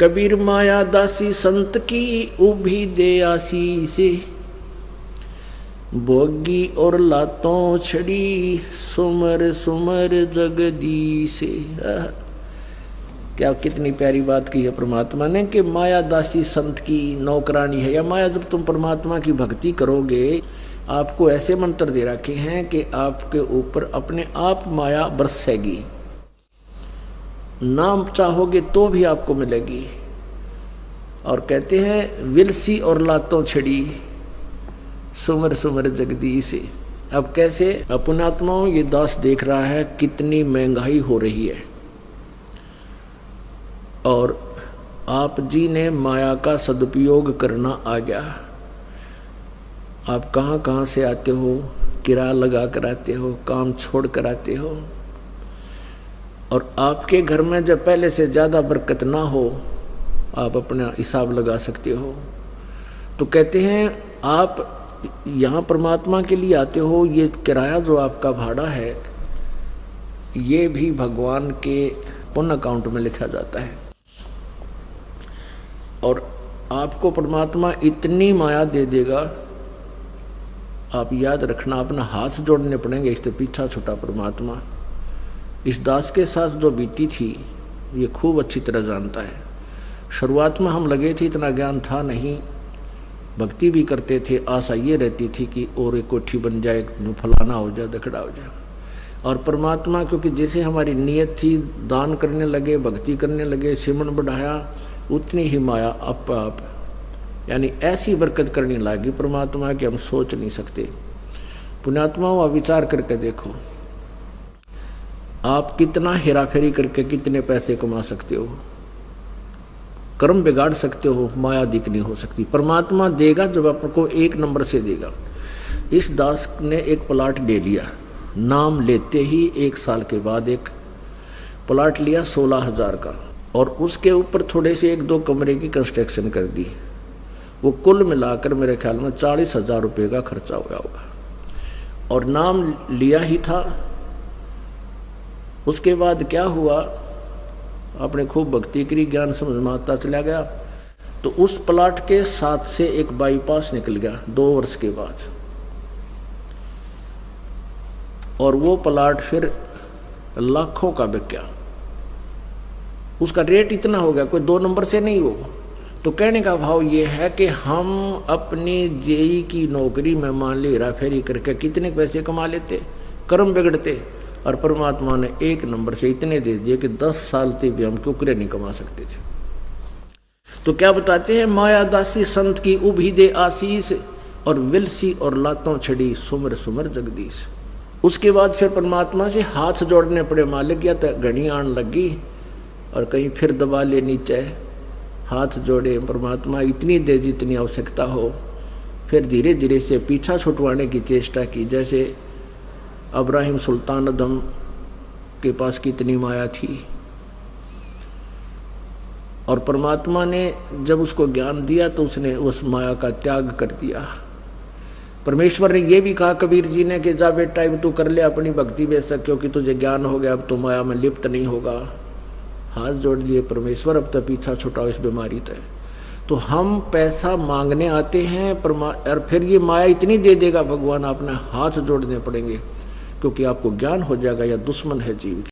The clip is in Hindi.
कबीर माया दासी संत की उभी दे आसी से, भोगी और लातों छड़ी सुमर सुमर जगदीसे। क्या कितनी प्यारी बात की है परमात्मा ने कि माया दासी संत की नौकरानी है। या माया जब तुम परमात्मा की भक्ति करोगे, आपको ऐसे मंत्र दे रखे हैं कि आपके ऊपर अपने आप माया बरसेगी, नाम चाहोगे तो भी आपको मिलेगी। और कहते हैं विलसी और लातों छड़ी सुमर सुमर जगदीश। अब कैसे अपनात्माओं, ये दास देख रहा है कितनी महंगाई हो रही है, और आप जी ने माया का सदुपयोग करना आ गया। आप कहाँ कहाँ से आते हो, किराया लगा कर आते हो, काम छोड़ कर आते हो, और आपके घर में जब पहले से ज़्यादा बरकत ना हो, आप अपना हिसाब लगा सकते हो। तो कहते हैं आप यहाँ परमात्मा के लिए आते हो, ये किराया जो आपका भाड़ा है ये भी भगवान के पुण्य अकाउंट में लिखा जाता है। और आपको परमात्मा इतनी माया दे देगा, आप याद रखना, अपना हाथ जोड़ने पड़ेंगे, इससे पीछा छुटा परमात्मा। इस दास के साथ जो बीती थी ये खूब अच्छी तरह जानता है। शुरुआत में हम लगे थे, इतना ज्ञान था नहीं, भक्ति भी करते थे, आशा ये रहती थी कि और एक कोठी बन जाए, फलाना हो जाए, दखड़ा हो जाए। और परमात्मा क्योंकि जैसे हमारी नीयत थी, दान करने लगे, भक्ति करने लगे, सिमरन बढ़ाया, उतनी ही माया आप यानी ऐसी बरकत करने लगी परमात्मा कि हम सोच नहीं सकते। पुण्यात्माओं, विचार करके देखो, आप कितना हेरा फेरी करके कितने पैसे कमा सकते हो, कर्म बिगाड़ सकते हो, माया दिख नहीं हो सकती। परमात्मा देगा जब आपको एक नंबर से देगा। इस दास ने एक प्लाट ले लिया, नाम लेते ही 1 साल के बाद एक प्लाट लिया 16,000 का, और उसके ऊपर थोड़े से 1-2 कमरे की कंस्ट्रक्शन कर दी। वो कुल मिलाकर मेरे ख्याल में 40,000 रुपये का खर्चा हो गया होगा, और नाम लिया ही था। उसके बाद क्या हुआ, आपने खूब भक्ति करी, ज्ञान समझ में आता चला गया, तो उस प्लाट के साथ से एक बाईपास निकल गया 2 वर्ष के बाद, और वो प्लाट फिर लाखों का बिक गया। उसका रेट इतना हो गया, कोई 2 नंबर से नहीं हो। तो कहने का भाव ये है कि हम अपनी जेई की नौकरी में मान ली हेरा फेरी करके कितने पैसे कमा लेते, कर्म बिगड़ते, और परमात्मा ने 1 नंबर से इतने दे दिए कि 10 साल तक भी हम कुकरे नहीं कमा सकते थे। तो क्या बताते हैं, माया दासी संत की उभी दे आशीष, और विलसी और लातों छड़ी सुमर सुमर जगदीश। उसके बाद फिर परमात्मा से हाथ जोड़ने पड़े, मालिक या तो घड़ी आन लगी, और कहीं फिर दबा ले नीचे, हाथ जोड़े, परमात्मा इतनी दे जितनी आवश्यकता हो। फिर धीरे धीरे से पीछा छुटवाने की चेष्टा की, जैसे इब्राहिम सुल्तान अदम के पास कितनी माया थी, और परमात्मा ने जब उसको ज्ञान दिया तो उसने उस माया का त्याग कर दिया। परमेश्वर ने यह भी कहा कबीर जी ने कि जा बेटा अब तू कर ले अपनी भक्ति बेशक, क्योंकि तुझे ज्ञान हो गया, अब तो माया में लिप्त नहीं होगा। हाथ जोड़ लिए परमेश्वर, अब तक पीछा छुटाओ इस बीमारी तक। तो हम पैसा मांगने आते हैं और फिर ये माया इतनी दे देगा भगवान, अपने हाथ जोड़ने पड़ेंगे, क्योंकि आपको ज्ञान हो जाएगा या दुश्मन है जीव।